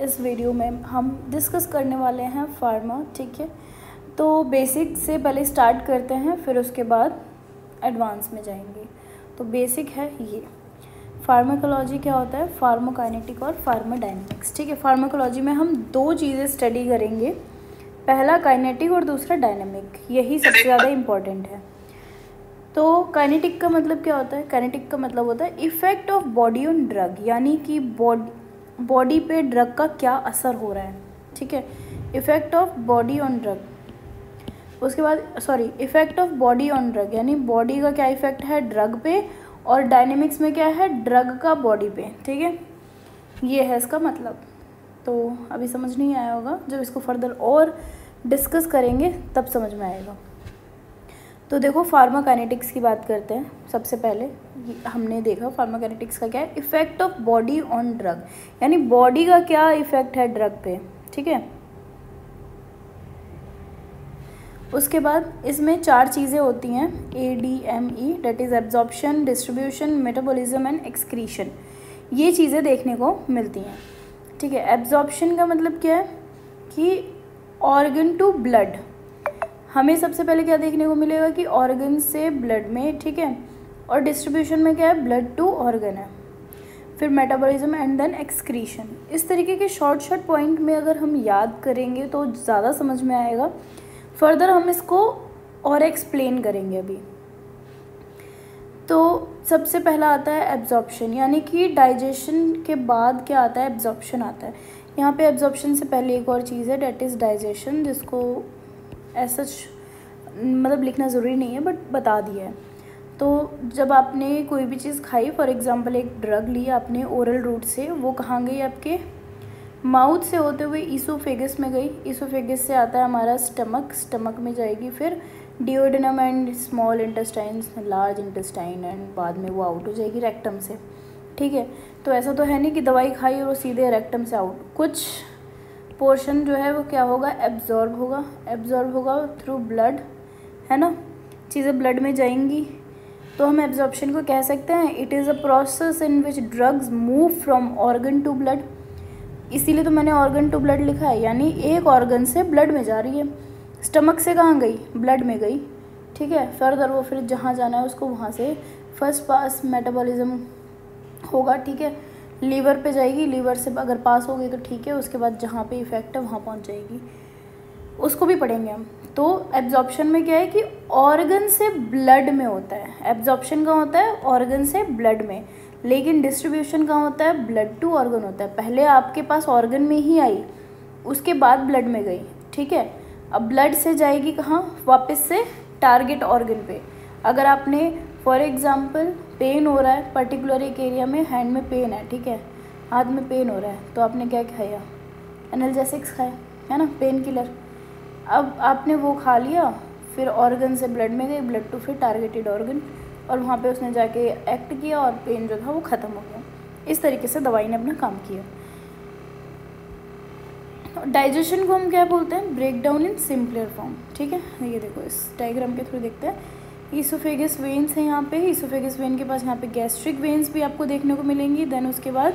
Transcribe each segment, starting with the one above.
इस वीडियो में हम डिस्कस करने वाले हैं फार्मा। ठीक है, तो बेसिक से पहले स्टार्ट करते हैं, फिर उसके बाद एडवांस में जाएंगे। तो बेसिक है ये फार्माकोलॉजी क्या होता है, फार्माकाइनेटिक और फार्माडायनेमिक्स। ठीक है, फार्माकोलॉजी में हम दो चीज़ें स्टडी करेंगे, पहला काइनेटिक और दूसरा डायनेमिक। यही सबसे ज़्यादा इम्पॉर्टेंट है। तो काइनेटिक का मतलब क्या होता है, काइनेटिक का मतलब होता है effect of body on drug, यानी कि बॉडी पे ड्रग का क्या असर हो रहा है। ठीक है, effect of body on drug. उसके बाद effect of body on drug, यानी बॉडी का क्या इफ़ेक्ट है ड्रग पे, और डायनेमिक्स में क्या है ड्रग का बॉडी पे। ठीक है, ये है इसका मतलब। तो अभी समझ नहीं आया होगा, जब इसको फर्दर और डिस्कस करेंगे तब समझ में आएगा। तो देखो फार्माकाइनेटिक्स की बात करते हैं। सबसे पहले हमने देखा फार्माकाइनेटिक्स का क्या है, effect of body on drug, यानी बॉडी का क्या इफ़ेक्ट है ड्रग पे। ठीक है, उसके बाद इसमें 4 चीज़ें होती हैं, ADME, that is absorption, distribution, metabolism and excretion. ये चीज़ें देखने को मिलती हैं। ठीक है, एब्जॉर्प्शन का मतलब क्या है कि ऑर्गन टू ब्लड, हमें सबसे पहले क्या देखने को मिलेगा कि ऑर्गन से ब्लड में। ठीक है, और डिस्ट्रीब्यूशन में क्या है, ब्लड टू ऑर्गन है। फिर मेटाबॉलिज्म एंड देन एक्सक्रीशन। इस तरीके के शॉर्ट पॉइंट में अगर हम याद करेंगे तो ज़्यादा समझ में आएगा। फर्दर हम इसको और एक्सप्लेन करेंगे अभी। तो सबसे पहला आता है एब्जॉर्प्शन, यानी कि डाइजेशन के बाद क्या आता है, एब्जॉर्प्शन आता है। यहाँ पे एब्जॉर्प्शन से पहले एक और चीज़ है, डेट इज़ डाइजेशन, जिसको ऐसा मतलब लिखना ज़रूरी नहीं है बट बता दिया है। तो जब आपने कोई भी चीज़ खाई, फॉर एग्जांपल एक ड्रग ली आपने ओरल रूट से, वो कहाँ गई, आपके माउथ से होते हुए ईसोफेगस में गई। ईसोफेगस से आता है हमारा स्टमक, स्टमक में जाएगी, फिर duodenum and small intestines, large intestine, and बाद में वो आउट हो जाएगी रेक्टम से। ठीक है, तो ऐसा तो है नहीं कि दवाई खाई और वो सीधे रेक्टम से आउट, कुछ पोर्शन जो है वो क्या होगा, एब्जॉर्ब होगा थ्रू ब्लड, है ना, चीज़ें ब्लड में जाएंगी। तो हम एब्जॉर्प्शन को कह सकते हैं it is a process in which drugs move from organ to blood. इसीलिए तो मैंने ऑर्गन टू ब्लड लिखा है, यानी एक ऑर्गन से ब्लड में जा रही है। स्टमक से कहाँ गई, ब्लड में गई। ठीक है, फर्दर वो फिर जहाँ जाना है उसको वहाँ से फर्स्ट पास मेटाबॉलिज्म होगा। ठीक है, लीवर पे जाएगी, लीवर से अगर पास हो गई तो ठीक है, उसके बाद जहाँ पे इफ़ेक्ट है वहाँ पहुँच जाएगी, उसको भी पढ़ेंगे हम। तो एब्जॉर्प्शन में क्या है कि ऑर्गन से ब्लड में होता है, एब्जॉर्प्शन का होता है ऑर्गन से ब्लड में, लेकिन डिस्ट्रीब्यूशन कहाँ होता है, ब्लड टू ऑर्गन होता है। पहले आपके पास ऑर्गन में ही आई, उसके बाद ब्लड में गई। ठीक है, अब ब्लड से जाएगी कहाँ, वापस से टारगेट ऑर्गन पे। अगर आपने फॉर एग्जांपल पेन हो रहा है पर्टिकुलर एक एरिया में, हैंड में पेन है, ठीक है, हाथ में पेन हो रहा है, तो आपने क्या खाया, एनाल्जेसिक्स खाया, है ना, पेन किलर। अब आपने वो खा लिया, फिर ऑर्गन से ब्लड में गई, ब्लड टू फिर टारगेटेड ऑर्गन, और वहाँ पे उसने जाके एक्ट किया और पेन जो था वो ख़त्म हो गया। इस तरीके से दवाई ने अपना काम किया। डाइजेशन को हम क्या बोलते हैं, break down in simpler form. ठीक है, ये देखो इस डायग्राम के थ्रू देखते हैं। ईसोफेगस वेन्स है यहाँ पे, ईसोफेगस वेन के पास यहाँ पे गैस्ट्रिक वेन्स भी आपको देखने को मिलेंगी। देन उसके बाद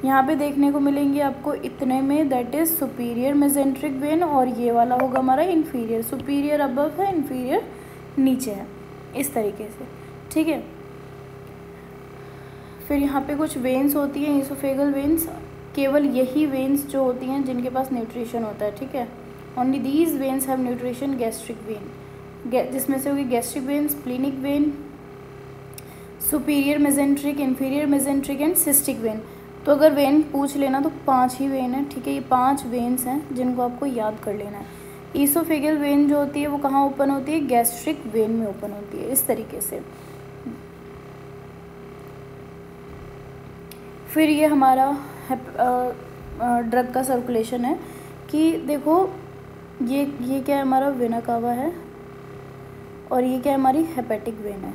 यहाँ पे देखने को मिलेंगी आपको इतने में, that is superior mesenteric when, और ये वाला होगा हमारा इन्फीरियर। सुपीरियर अबव है, इन्फीरियर नीचे है, इस तरीके से। ठीक है, फिर यहाँ पे कुछ वेन्स होती हैं, ईसोफेगल वेन्स, केवल यही वेन्स जो होती हैं जिनके पास न्यूट्रिशन होता है। ठीक है, only these veins have nutrition. Gastric when, जिसमें से होगी gastric when, splenic when, superior mesenteric, inferior mesenteric and cystic when. तो अगर वेन पूछ लेना तो 5 ही वेन है। ठीक है, ये 5 वेन्स हैं जिनको आपको याद कर लेना है। ईसोफेगल वेन जो होती है वो कहाँ ओपन होती है, गैस्ट्रिक वेन में ओपन होती है, इस तरीके से। फिर ये हमारा ड्रग का सर्कुलेशन है कि देखो ये क्या है, हमारा वेना कावा है, और ये क्या है, हमारी हेपेटिक वेन है।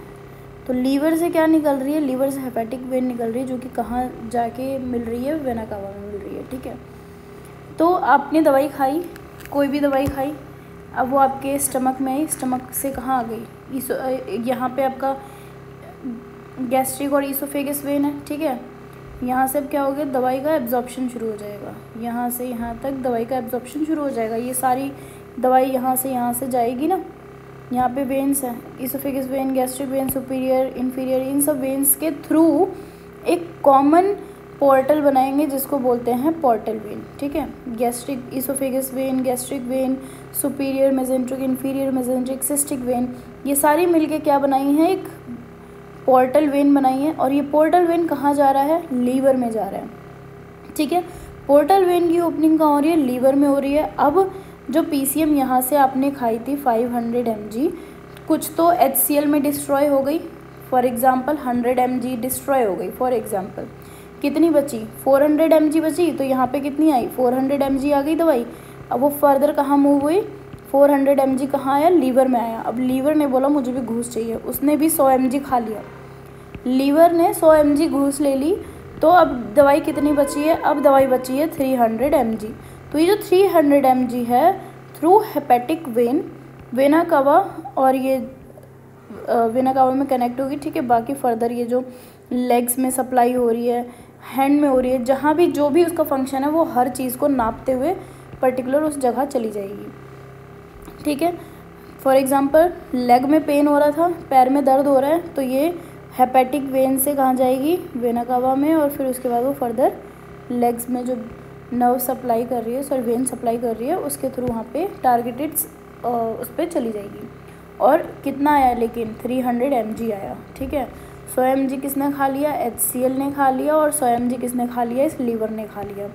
तो लीवर से क्या निकल रही है, लीवर से हेपेटिक वेन निकल रही है, जो कि कहाँ जाके मिल रही है, वेना कावा में मिल रही है। ठीक है, तो आपने दवाई खाई, कोई भी दवाई खाई, अब वो आपके स्टमक में आई, स्टमक से कहाँ आ गई, यहाँ पे आपका गैस्ट्रिक और ईसोफेगस वेन है। ठीक है, यहाँ से अब क्या हो गया, दवाई का एब्जॉर्प्शन शुरू हो जाएगा, यहाँ से यहाँ तक दवाई का एब्जॉर्प्शन शुरू हो जाएगा। ये सारी दवाई यहाँ से जाएगी ना। यहाँ पे वेन्स हैं, oesophagus vein, gastric vein, superior, inferior, इन सब वेन्स के थ्रू एक कॉमन पोर्टल बनाएंगे जिसको बोलते हैं पोर्टल वेन। ठीक है, gastric oesophagus vein, gastric vein, superior mesenteric, inferior mesenteric, cystic when, ये सारी मिलके क्या बनाई हैं, एक पोर्टल वेन बनाई है। और ये पोर्टल वेन कहाँ जा रहा है, लीवर में जा रहा है। ठीक है, पोर्टल वेन की ओपनिंग कहाँ हो रही है, लीवर में हो रही है। अब जो पीसीएम यहाँ से आपने खाई थी 500 mg, कुछ तो HCl में डिस्ट्रॉय हो गई, फॉर एग्ज़ाम्पल 100 mg डिस्ट्रॉय हो गई। फॉर एग्ज़ाम्पल कितनी बची, 400 mg बची, तो यहाँ पे कितनी आई, 400 mg आ गई दवाई। अब वो फर्दर कहाँ मूव हुई, 400 mg कहाँ आया, लीवर में आया। अब लीवर ने बोला मुझे भी घूस चाहिए, उसने भी 100 mg खा लिया, लीवर ने 100 mg घूस ले ली। तो अब दवाई कितनी बची है, अब दवाई बची है 300 mg। तो ये जो 300 mg है through hepatic when, vena cava, और ये वेना कावा में कनेक्ट होगी। ठीक है, बाकी फर्दर ये जो लेग्स में सप्लाई हो रही है, हैंड में हो रही है, जहाँ भी जो भी उसका फंक्शन है वो हर चीज़ को नापते हुए पर्टिकुलर उस जगह चली जाएगी। ठीक है, फॉर एग्ज़ाम्पल लेग में पेन हो रहा था, पैर में दर्द हो रहा है, तो ये हेपेटिक वेन से कहाँ जाएगी, वेना कावा में, और फिर उसके बाद वो फर्दर लेग्स में जो नर्व सप्लाई कर रही है, सॉरी वेन सप्लाई कर रही है, उसके थ्रू वहाँ पे टारगेटेड उस पर चली जाएगी। और कितना आया, लेकिन 300 mg आया। ठीक है, 100 mg किसने खा लिया, HCl ने खा लिया, और 100 mg किसने खा लिया, इस लीवर ने खा लिया।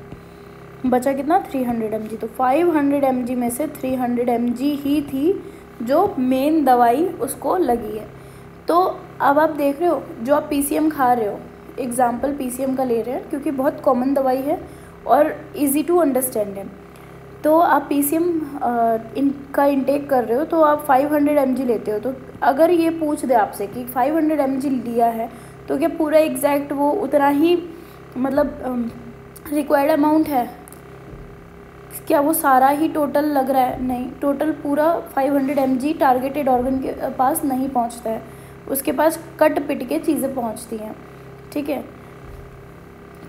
बचा कितना, 300 mg। तो 500 mg में से 300 mg ही थी जो मेन दवाई उसको लगी है। तो अब आप देख रहे हो, जो आप पीसीएम खा रहे हो, एग्जाम्पल पीसीएम का ले रहे हैं क्योंकि बहुत कॉमन दवाई है और इजी टू अंडरस्टैंड है। तो आप पीसीएम इनका इंटेक कर रहे हो तो आप 500 mg लेते हो। तो अगर ये पूछ दे आपसे कि 500 mg लिया है तो क्या पूरा एग्जैक्ट वो उतना ही मतलब रिक्वायर्ड अमाउंट है, क्या वो सारा ही टोटल लग रहा है, नहीं, टोटल पूरा 500 mg टारगेटेड ऑर्गन के पास नहीं पहुंचता है, उसके पास कट पिट के चीज़ें पहुंचती हैं। ठीक है,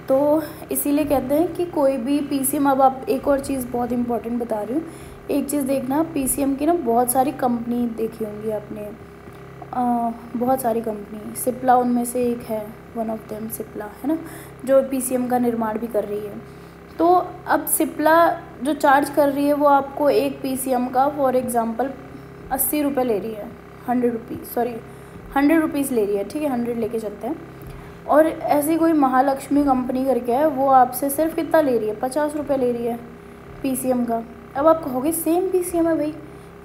तो इसीलिए कहते हैं कि कोई भी पीसीएम, अब आप एक और चीज़ बहुत इंपॉर्टेंट बता रही हूँ, एक चीज़ देखना, पीसीएम की ना बहुत सारी कंपनी देखी होंगी आपने, बहुत सारी कंपनी, सिप्ला उनमें से एक है, वन ऑफ देम सिप्ला है ना, जो पीसीएम का निर्माण भी कर रही है। तो अब सिप्ला जो चार्ज कर रही है वो आपको एक पीसीएम का फॉर एग्ज़ाम्पल 80 रुपये ले रही है, 100 रुपीज़ ले रही है। ठीक है, 100 लेके चलते हैं। और ऐसी कोई महालक्ष्मी कंपनी करके है, वो आपसे सिर्फ कितना ले रही है, 50 रुपये ले रही है पीसीएम का। अब आप कहोगे सेम पीसीएम है भाई,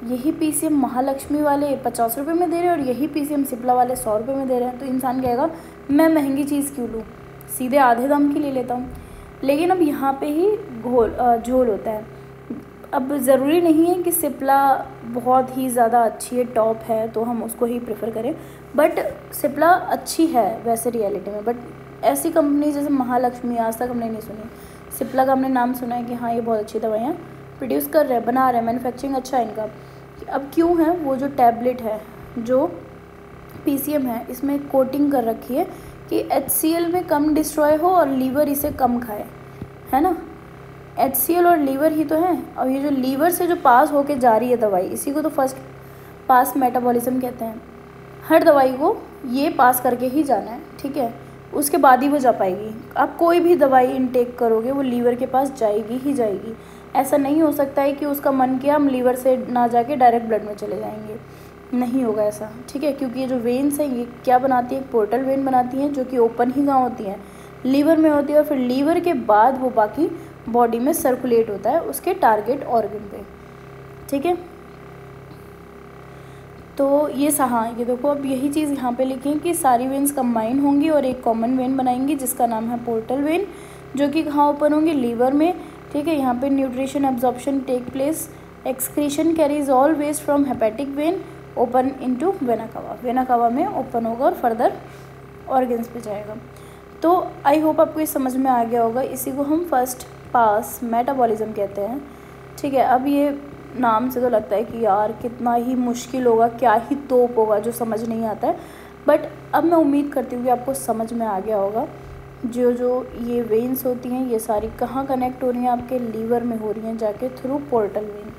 यही पीसीएम महालक्ष्मी वाले 50 रुपये में दे रहे हैं और यही पीसीएम सिप्ला वाले 100 रुपये में दे रहे हैं, तो इंसान कहेगा मैं महंगी चीज़ क्यों लूँ, सीधे आधे दाम की ले लेता हूँ। लेकिन अब यहाँ पे ही झोल होता है। अब ज़रूरी नहीं है कि सिप्ला बहुत ही ज़्यादा अच्छी है, टॉप है, तो हम उसको ही प्रेफर करें, बट सिप्ला अच्छी है वैसे रियलिटी में। बट ऐसी कंपनी जैसे महालक्ष्मी आज तक हमने नहीं सुनी, सिप्ला का हमने नाम सुना है कि हाँ ये बहुत अच्छी दवाइयाँ प्रोड्यूस कर रहे हैं, बना रहे हैं, मैन्युफैक्चरिंग अच्छा है इनका। अब क्यों है, वो जो टैबलेट है, जो पीसीएम है, इसमें कोटिंग कर रखी है कि HCl में कम डिस्ट्रॉय हो और लीवर इसे कम खाए, है ना। HCl और लीवर ही तो है, और ये जो लीवर से जो पास होके जा रही है दवाई, इसी को तो फर्स्ट पास मेटाबॉलिज्म कहते हैं। हर दवाई को ये पास करके ही जाना है, ठीक है, उसके बाद ही वो जा पाएगी। आप कोई भी दवाई इनटेक करोगे वो लीवर के पास जाएगी ही जाएगी। ऐसा नहीं हो सकता है कि उसका मन किया हम लीवर से ना जाके डायरेक्ट ब्लड में चले जाएंगे, नहीं होगा ऐसा, ठीक है। क्योंकि ये जो वेन्स हैं ये क्या बनाती है, पोर्टल वेन बनाती हैं, जो कि ओपन ही कहाँ होती हैं, लीवर में होती है, और फिर लीवर के बाद वो बाकी बॉडी में सर्कुलेट होता है उसके टारगेट ऑर्गन पे, ठीक है। तो ये ये देखो, अब यही चीज़ यहाँ पे लिखें कि सारी वेन्स कंबाइन होंगी और एक कॉमन वेन बनाएंगी जिसका नाम है पोर्टल वेन, जो कि कहाँ ओपन होंगी, लीवर में, ठीक है। यहाँ पे nutrition absorption take place, excretion carries all waste from hepatic vein open into vena cava, vena cava में ओपन होगा और फर्दर ऑर्गन्स पे जाएगा। तो आई होप आपको ये समझ में आ गया होगा। इसी को हम फर्स्ट पास मेटाबॉलिज्म कहते हैं, ठीक है। अब ये नाम से तो लगता है कि यार कितना ही मुश्किल होगा, क्या ही तोप होगा जो समझ नहीं आता है, बट अब मैं उम्मीद करती हूँ कि आपको समझ में आ गया होगा जो ये वेन्स होती हैं ये सारी कहाँ कनेक्ट हो रही हैं, आपके लीवर में हो रही हैं जाके थ्रू पोर्टल वेन,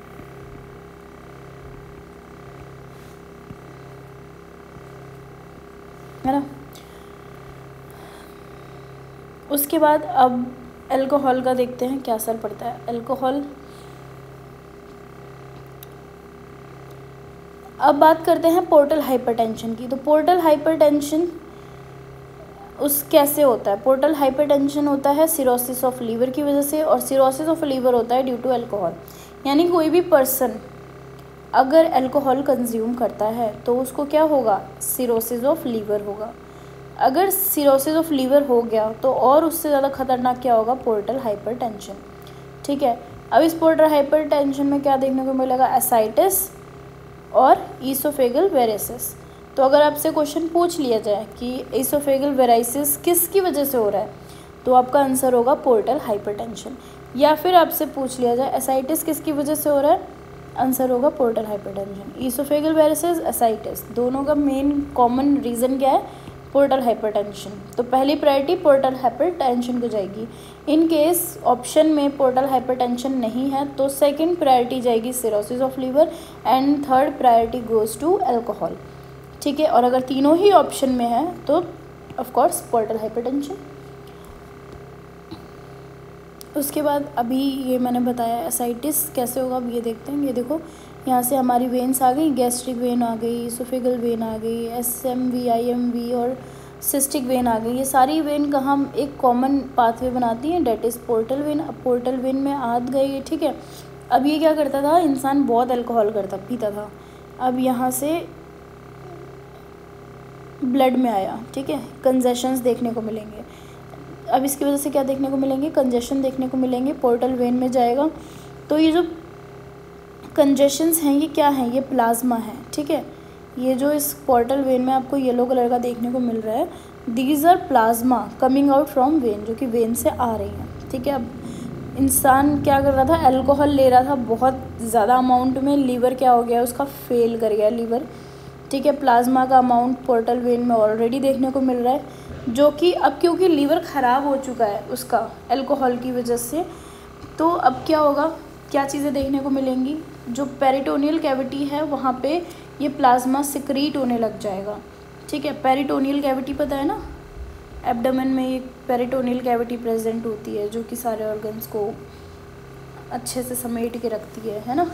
है ना। उसके बाद अब अल्कोहल का देखते हैं क्या असर पड़ता है। अल्कोहल, अब बात करते हैं पोर्टल हाइपरटेंशन की। तो पोर्टल हाइपरटेंशन उस कैसे होता है। पोर्टल हाइपरटेंशन होता है सिरोसिस ऑफ लीवर की वजह से, और सिरोसिस ऑफ लीवर होता है ड्यू टू अल्कोहल। यानी कोई भी पर्सन अगर अल्कोहल कंज्यूम करता है तो उसको क्या होगा, सिरोसिस ऑफ लीवर होगा। अगर सिरोसिस ऑफ लीवर हो गया तो और उससे ज़्यादा खतरनाक क्या होगा, पोर्टल हाइपरटेंशन। ठीक है, अब इस पोर्टल हाइपरटेंशन में क्या देखने को मिलेगा, एसाइटिस और ईसोफेगल वेरिसिस। तो अगर आपसे क्वेश्चन पूछ लिया जाए कि ईसोफेगल वेरिसिस किसकी वजह से हो रहा है, तो आपका आंसर होगा पोर्टल हाइपरटेंशन। या फिर आपसे पूछ लिया जाए एसाइटिस किसकी वजह से हो रहा है, आंसर होगा पोर्टल हाइपरटेंशन। ईसोफेगल वेरिसिस, एसाइटिस, दोनों का मेन कॉमन रीज़न क्या है, पोर्टल हाइपरटेंशन। तो पहली प्रायोरिटी पोर्टल हाइपरटेंशन को जाएगी। इन केस ऑप्शन में पोर्टल हाइपरटेंशन नहीं है तो सेकंड प्रायोरिटी जाएगी cirrhosis of liver and third priority goes to alcohol. ठीक है, और अगर तीनों ही ऑप्शन में है तो ऑफ कोर्स पोर्टल हाइपरटेंशन। उसके बाद अभी ये मैंने बताया एसाइटिस कैसे होगा, अब ये देखते हैं। ये देखो यहाँ से हमारी वेन्स आ गई, गैस्ट्रिक वेन आ गई, इसोफेगल वेन आ गई, SMV, IMV और सिस्टिक वेन आ गई। ये सारी वेन का हम एक कॉमन पाथवे बनाती हैं, डेट इज़ पोर्टल वेन। अब पोर्टल वेन में आ गई, ठीक है। अब ये क्या करता था, इंसान बहुत अल्कोहल पीता था। अब यहाँ से ब्लड में आया, ठीक है, कंजेशंस देखने को मिलेंगे। अब इसकी वजह से क्या देखने को मिलेंगे, कंजेशन देखने को मिलेंगे, पोर्टल वेन में जाएगा। तो ये जो कंजेशंस हैं ये क्या हैं, ये प्लाज्मा है, ठीक है। ये जो इस पोर्टल वेन में आपको येलो कलर का देखने को मिल रहा है, these are plasma coming out from vein, जो कि वेन से आ रही हैं, ठीक है। अब इंसान क्या कर रहा था, अल्कोहल ले रहा था बहुत ज़्यादा अमाउंट में, लीवर क्या हो गया, उसका फेल कर गया लीवर, ठीक है। प्लाज्मा का अमाउंट पोर्टल वेन में ऑलरेडी देखने को मिल रहा है, जो कि अब क्योंकि लीवर ख़राब हो चुका है उसका अल्कोहल की वजह से, तो अब क्या होगा, क्या चीज़ें देखने को मिलेंगी, जो पेरिटोनियल कैविटी है वहाँ पे ये प्लाज्मा सिक्रीट होने लग जाएगा, ठीक है। पेरिटोनियल कैविटी पता है ना, एब्डोमेन में एक पेरिटोनियल कैविटी प्रेजेंट होती है जो कि सारे ऑर्गन्स को अच्छे से समेट के रखती है ना।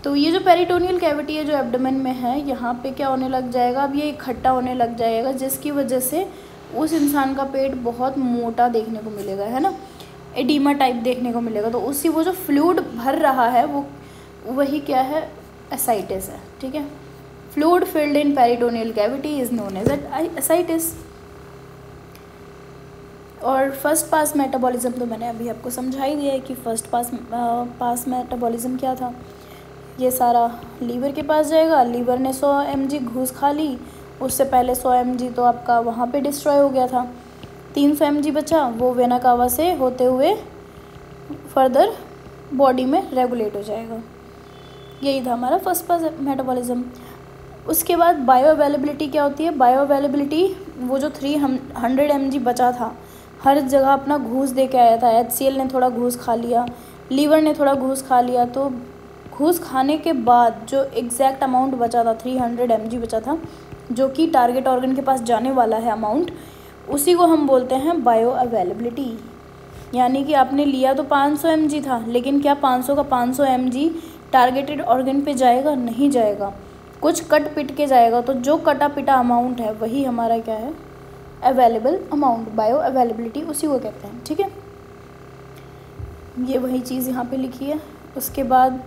तो ये जो पेरिटोनियल कैविटी है जो एब्डोमेन में है, यहाँ पे क्या होने लग जाएगा, अब ये इकट्ठा होने लग जाएगा, जिसकी वजह से उस इंसान का पेट बहुत मोटा देखने को मिलेगा, है ना, एडीमा टाइप देखने को मिलेगा। तो उसी वो जो फ्लूइड भर रहा है वो वही क्या है, एसाइटिस है, ठीक है। Fluid filled in peritoneal cavity is known as ascites. और फर्स्ट पास मेटाबॉलिज्म तो मैंने अभी आपको समझा ही दिया है कि फर्स्ट पास मेटाबॉलिज्म क्या था। ये सारा लीवर के पास जाएगा, लीवर ने 100 mg घूस खा ली, उससे पहले 100 mg तो आपका वहाँ पे डिस्ट्रॉय हो गया था, 300 mg बचा, वो वेना कावा से होते हुए फर्दर बॉडी में रेगुलेट हो जाएगा। यही था हमारा फर्स्ट पास मेटाबॉलिज्म। उसके बाद बायो अवेलेबिलिटी क्या होती है, बायो अवेलेबिलिटी वो जो 300 mg बचा था, हर जगह अपना घूस दे के आया था, HCl ने थोड़ा घूस खा लिया, लीवर ने थोड़ा घूस खा लिया, तो घूस खाने के बाद जो एग्जैक्ट अमाउंट बचा था 300 mg बचा था, जो कि टारगेट ऑर्गन के पास जाने वाला है अमाउंट, उसी को हम बोलते हैं बायो अवेलेबिलिटी। यानी कि आपने लिया तो 500 mg था, लेकिन क्या 500 का 500 mg टारगेटेड ऑर्गन पे जाएगा, नहीं जाएगा, कुछ कट पिट के जाएगा। तो जो कटा पिटा अमाउंट है वही हमारा क्या है, अवेलेबल अमाउंट, बायो अवेलेबिलिटी उसी को कहते हैं, ठीक है। ये वही चीज़ यहाँ पे लिखी है। उसके बाद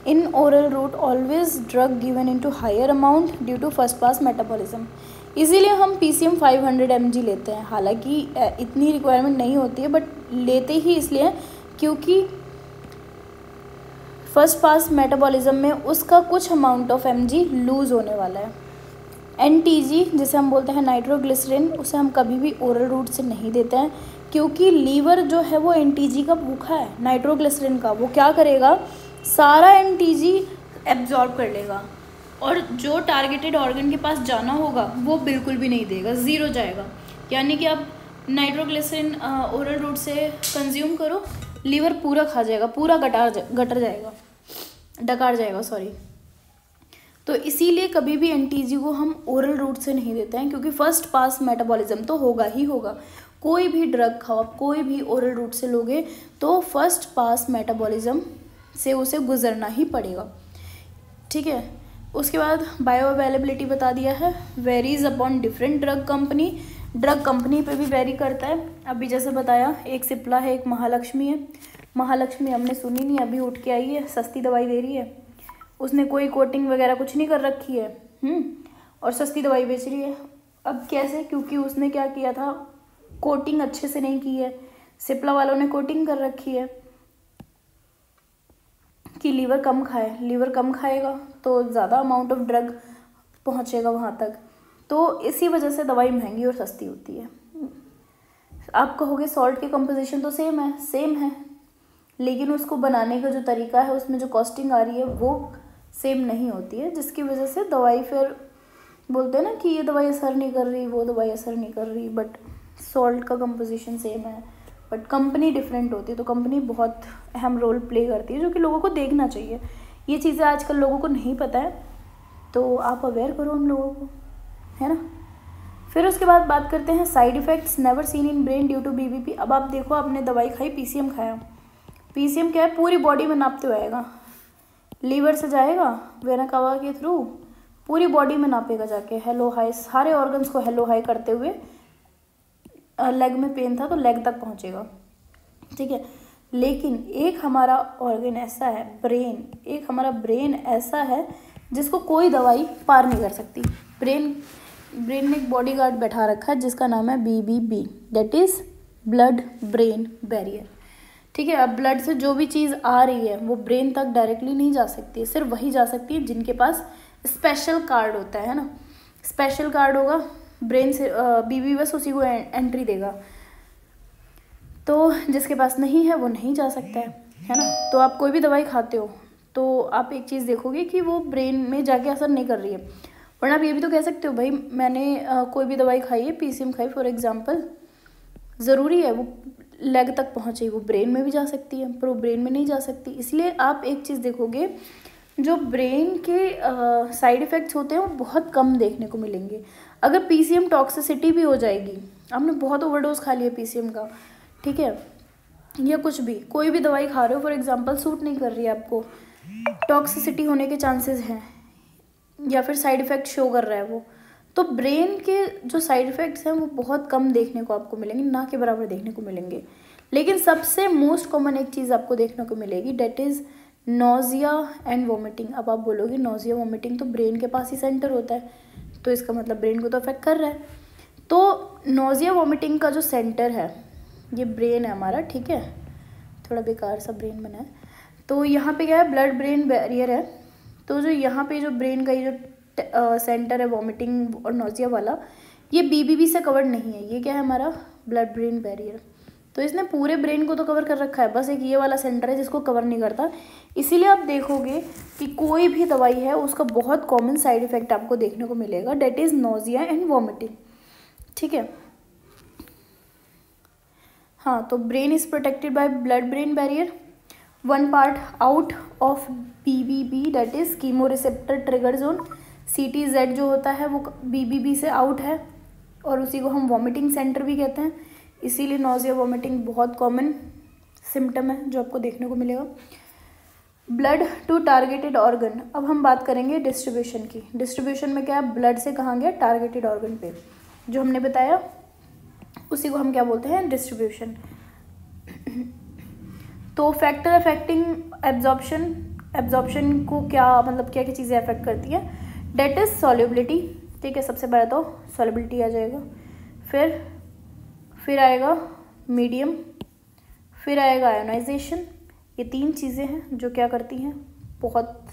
in oral route always drug given into higher amount due to first pass metabolism, इसीलिए हम PCM 500 mg लेते हैं। हालांकि इतनी रिक्वायरमेंट नहीं होती है, बट लेते ही इसलिए क्योंकि फर्स्ट पास मेटाबॉलिज्म में उसका कुछ अमाउंट ऑफ mg लूज़ होने वाला है। NTG जिसे हम बोलते हैं नाइट्रोग्लिसरीन, उसे हम कभी भी ओरल रूट से नहीं देते हैं, क्योंकि लीवर जो है वो NTG का भूखा है, नाइट्रोग्लिसरीन का। वो क्या करेगा, सारा NTG एब्जॉर्ब कर लेगा, और जो टारगेटेड ऑर्गन के पास जाना होगा वो बिल्कुल भी नहीं देगा, ज़ीरो जाएगा। यानी कि अब नाइट्रोग्लिसरीन ओरल रूट से कंज्यूम करो, लीवर पूरा खा जाएगा, पूरा गटर जाएगा, डकार जाएगा सॉरी। तो इसीलिए कभी भी एनटीजी को हम ओरल रूट से नहीं देते हैं, क्योंकि फर्स्ट पास मेटाबॉलिज्म तो होगा ही होगा। कोई भी ड्रग खाओ आप, कोई भी ओरल रूट से लोगे तो फर्स्ट पास मेटाबॉलिज्म से उसे गुजरना ही पड़ेगा, ठीक है। उसके बाद बायो अवेलेबिलिटी बता दिया है, varies upon different drug company पे भी वेरी करता है। अभी जैसे बताया, एक सिप्ला है, एक महालक्ष्मी है। महालक्ष्मी हमने सुनी नहीं, अभी उठ के आई है, सस्ती दवाई दे रही है, उसने कोई कोटिंग वगैरह कुछ नहीं कर रखी है, और सस्ती दवाई बेच रही है। अब कैसे? क्योंकि उसने क्या किया था, कोटिंग अच्छे से नहीं की है। सिप्ला वालों ने कोटिंग कर रखी है कि लीवर कम खाए, लीवर कम खाएगा तो ज़्यादा अमाउंट ऑफ ड्रग पहुँचेगा वहाँ तक, तो इसी वजह से दवाई महंगी और सस्ती होती है। आप कहोगे सॉल्ट की कंपोजिशन तो सेम है, लेकिन उसको बनाने का जो तरीका है, उसमें जो कॉस्टिंग आ रही है वो सेम नहीं होती है, जिसकी वजह से दवाई फिर बोलते हैं ना कि ये दवाई असर नहीं कर रही, वो दवाई असर नहीं कर रही, बट सॉल्ट का कंपोजिशन सेम है, बट कंपनी डिफरेंट होती है। तो कंपनी बहुत अहम रोल प्ले करती है, जो कि लोगों को देखना चाहिए। ये चीज़ें आजकल लोगों को नहीं पता है, तो आप अवेयर करो उन लोगों को, है ना। फिर उसके बाद बात करते हैं side effects never seen in brain due to BBP. अब आप देखो, आपने दवाई खाई, पीसीएम खाया, पीसीएम क्या है, पूरी बॉडी में नापते हुए आएगा, लीवर से जाएगा वेना कावा के थ्रू, पूरी बॉडी में नापेगा जाके, हेलो हाई, सारे ऑर्गन्स को हेलो हाई करते हुए, लेग में पेन था तो लेग तक पहुंचेगा, ठीक है। लेकिन एक हमारा ऑर्गन ऐसा है, ब्रेन, एक हमारा ब्रेन ऐसा है जिसको कोई दवाई पार नहीं कर सकती। ब्रेन में एक बॉडी गार्ड बैठा रखा है जिसका नाम है BBB, that is blood brain barrier, ठीक है। अब ब्लड से जो भी चीज़ आ रही है वो ब्रेन तक डायरेक्टली नहीं जा सकती है, सिर्फ वही जा सकती है जिनके पास स्पेशल कार्ड होता है ना, स्पेशल कार्ड होगा ब्रेन से, बीबी बस उसी को एंट्री देगा, तो जिसके पास नहीं है वो नहीं जा सकता है ना। तो आप कोई भी दवाई खाते हो तो आप एक चीज़ देखोगे कि वो ब्रेन में जाके असर नहीं कर रही है, वरना आप ये भी तो कह सकते हो भाई मैंने कोई भी दवाई खाई है, पीसीएम खाई फॉर एग्जांपल, ज़रूरी है वो लेग तक पहुँचे, वो ब्रेन में भी जा सकती है पर वो ब्रेन में नहीं जा सकती। इसलिए आप एक चीज़ देखोगे, जो ब्रेन के साइड इफ़ेक्ट्स होते हैं वो बहुत कम देखने को मिलेंगे। अगर पीसीएम टॉक्सिसिटी भी हो जाएगी, आपने बहुत ओवरडोज खा लिया पीसीएम का, ठीक है, या कुछ भी, कोई भी दवाई खा रहे हो फॉर एग्जांपल, सूट नहीं कर रही है आपको, टॉक्सिसिटी होने के चांसेस हैं, या फिर साइड इफ़ेक्ट शो कर रहा है वो, तो ब्रेन के जो साइड इफ़ेक्ट्स हैं वो बहुत कम देखने को आपको मिलेंगे, ना के बराबर देखने को मिलेंगे। लेकिन सबसे मोस्ट कॉमन एक चीज़ आपको देखने को मिलेगी, that is nausea and vomiting. अब आप बोलोगे नोज़िया वोमिटिंग तो ब्रेन के पास ही सेंटर होता है, तो इसका मतलब ब्रेन को तो अफेक्ट कर रहा है। तो नोज़िया वोमिटिंग का जो सेंटर है, ये ब्रेन है हमारा, ठीक है, थोड़ा बेकार सा ब्रेन बना है। तो यहाँ पे क्या है, ब्लड ब्रेन बैरियर है, तो जो यहाँ पे जो ब्रेन का ये जो सेंटर है वोमिटिंग और नोज़िया वाला, ये BBB से कवर्ड नहीं है, ये क्या है हमारा ब्लड ब्रेन बैरियर। तो इसने पूरे ब्रेन को तो कवर कर रखा है, बस एक ये वाला सेंटर है जिसको कवर नहीं करता। इसीलिए आप देखोगे कि कोई भी दवाई है उसका बहुत कॉमन साइड इफ़ेक्ट आपको देखने को मिलेगा, that is nausea and vomiting, ठीक है। हाँ, तो brain is protected by blood brain barrier, one part out of BBB, that is chemo receptor trigger zone. CTZ जो होता है वो BBB से आउट है, और उसी को हम वॉमिटिंग सेंटर भी कहते हैं। इसीलिए नोज़िया वॉमिटिंग बहुत कॉमन सिम्टम है जो आपको देखने को मिलेगा। ब्लड टू टारगेटेड ऑर्गन, अब हम बात करेंगे डिस्ट्रीब्यूशन की। डिस्ट्रीब्यूशन में क्या है, ब्लड से कहाँ गया, टारगेटेड ऑर्गन पे, जो हमने बताया उसी को हम क्या बोलते हैं, डिस्ट्रीब्यूशन। तो फैक्टर अफेक्टिंग एब्जॉर्प्शन को क्या मतलब, क्या क्या चीज़ें अफेक्ट करती हैं, डेट इज़ सॉल्युबिलिटी, ठीक है, सबसे पहले तो सॉल्युबिलिटी आ जाएगा, फिर आएगा मीडियम, फिर आएगा आयोनाइजेशन। ये 3 चीज़ें हैं जो क्या करती हैं, बहुत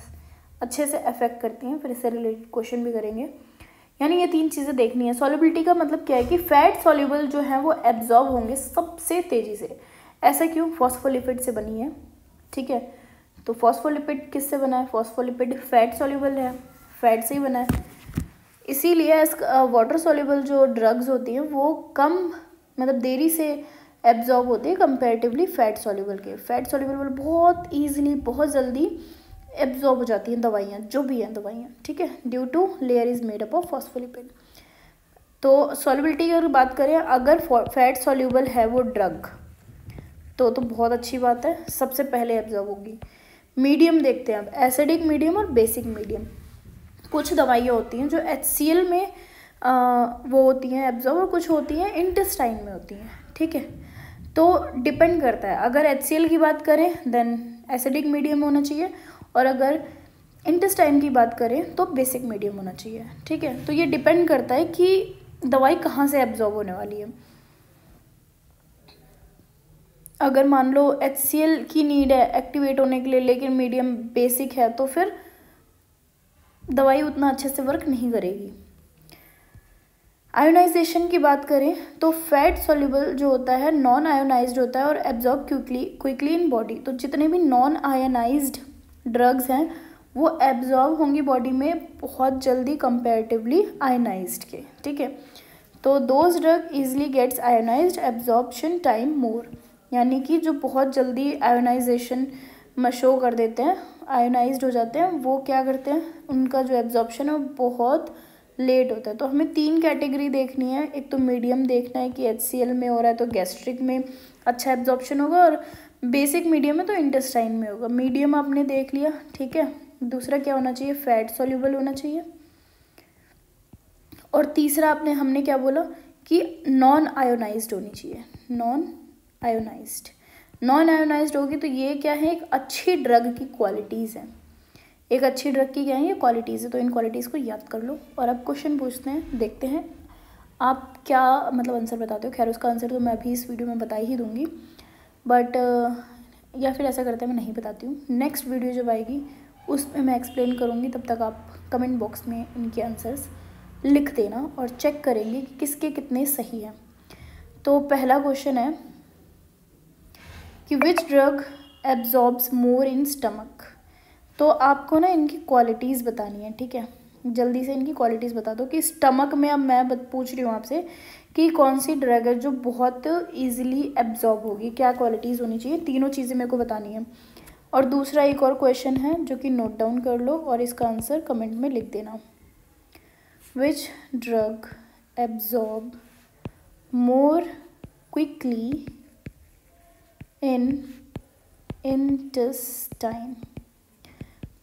अच्छे से अफेक्ट करती हैं, फिर इससे रिलेटेड क्वेश्चन भी करेंगे। यानी ये 3 चीज़ें देखनी है। सॉल्युबिलिटी का मतलब क्या है कि फैट सॉल्युबल जो है वो एब्जॉर्ब होंगे सबसे तेज़ी से। ऐसा क्यों, फॉस्फोलिपिड से बनी है, ठीक है। तो फॉस्फोलिपिड किससे बना है, फॉस्फोलिपिड फैट सॉल्युबल है, फैट से ही बना है। इसीलिए वाटर सॉल्युबल जो ड्रग्स होती हैं वो कम मतलब देरी से एब्जॉर्ब होते हैं कंपैरेटिवली फैट सॉल्युबल के। फैट सॉल्युबल बहुत ईजिली, बहुत जल्दी एब्जॉर्ब हो जाती हैं दवाइयाँ, जो भी हैं दवाइयाँ, ठीक है, due to layer is made up of phospholipid. तो सॉल्युबिलिटी की अगर बात करें, अगर फैट सॉल्युबल है वो ड्रग तो बहुत अच्छी बात है, सबसे पहले एब्जॉर्ब होगी। मीडियम देखते हैं अब, एसिडिक मीडियम और बेसिक मीडियम। कुछ दवाइयाँ होती हैं जो HCl में वो होती हैं एब्जॉर्ब, और कुछ होती हैं इंटेस्टाइन में होती हैं, ठीक है। तो डिपेंड करता है, अगर HCl की बात करें देन एसिडिक मीडियम होना चाहिए, और अगर इंटेस्टाइन की बात करें तो बेसिक मीडियम होना चाहिए, ठीक है। तो ये डिपेंड करता है कि दवाई कहाँ से एब्जॉर्ब होने वाली है। अगर मान लो HCl की नीड है एक्टिवेट होने के लिए, लेकिन मीडियम बेसिक है, तो फिर दवाई उतना अच्छे से वर्क नहीं करेगी। आयोनाइजेशन की बात करें तो फैट सॉल्युबल जो होता है नॉन आयोनाइज्ड होता है और एब्जॉर्ब क्विकली इन बॉडी। तो जितने भी नॉन आयोनाइज्ड ड्रग्स हैं वो एब्जॉर्ब होंगी बॉडी में बहुत जल्दी कंपैरेटिवली आयोनाइज्ड के, ठीक है। तो those drug easily gets ionised, absorption time more, यानी कि जो बहुत जल्दी आयोनाइजेशन में शो कर देते हैं, आयोनाइज्ड हो जाते हैं, वो क्या करते हैं, उनका जो एब्जॉर्प्शन है वो बहुत लेट होता है। तो हमें 3 कैटेगरी देखनी है। एक तो मीडियम देखना है कि HCl में हो रहा है तो गैस्ट्रिक में अच्छा एब्जॉर्प्शन होगा, और बेसिक मीडियम में तो इंटेस्टाइन में होगा। मीडियम आपने देख लिया, ठीक है। दूसरा क्या होना चाहिए, फैट सॉल्युबल होना चाहिए। और तीसरा हमने क्या बोला कि नॉन आयोनाइज्ड होनी चाहिए। नॉन आयोनाइज्ड होगी तो ये क्या है, एक अच्छी ड्रग की क्वालिटीज़ हैं। एक अच्छी ड्रग की क्या है, ये क्वालिटीज़ है। तो इन क्वालिटीज़ को याद कर लो। और अब क्वेश्चन पूछते हैं, देखते हैं आप क्या मतलब आंसर बताते हो। खैर उसका आंसर तो मैं अभी इस वीडियो में बता ही दूंगी, बट या फिर ऐसा करते हैं मैं नहीं बताती हूँ, नेक्स्ट वीडियो जब आएगी उसमें मैं एक्सप्लेन करूँगी। तब तक आप कमेंट बॉक्स में इनके आंसर्स लिख देना और चेक करेंगे कि किसके कितने सही हैं। तो पहला क्वेश्चन है कि which drug absorbs more in stomach. तो आपको ना इनकी क्वालिटीज़ बतानी है, ठीक है। जल्दी से इनकी क्वालिटीज़ बता दो कि स्टमक में, अब मैं पूछ रही हूँ आपसे कि कौन सी ड्रग है जो बहुत इजीली एब्जॉर्ब होगी, क्या क्वालिटीज़ होनी चाहिए, तीनों चीज़ें मेरे को बतानी है। और दूसरा एक और क्वेश्चन है जो कि नोट डाउन कर लो और इसका आंसर कमेंट में लिख देना। Which drug absorb more quickly in intestine.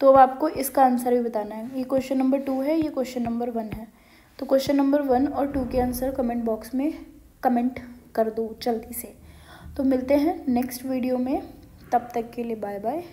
तो अब आपको इसका आंसर भी बताना है। ये क्वेश्चन नंबर 2 है, ये क्वेश्चन नंबर 1 है। तो क्वेश्चन नंबर 1 और 2 के आंसर कमेंट बॉक्स में कमेंट कर दो जल्दी से। तो मिलते हैं नेक्स्ट वीडियो में, तब तक के लिए बाय बाय।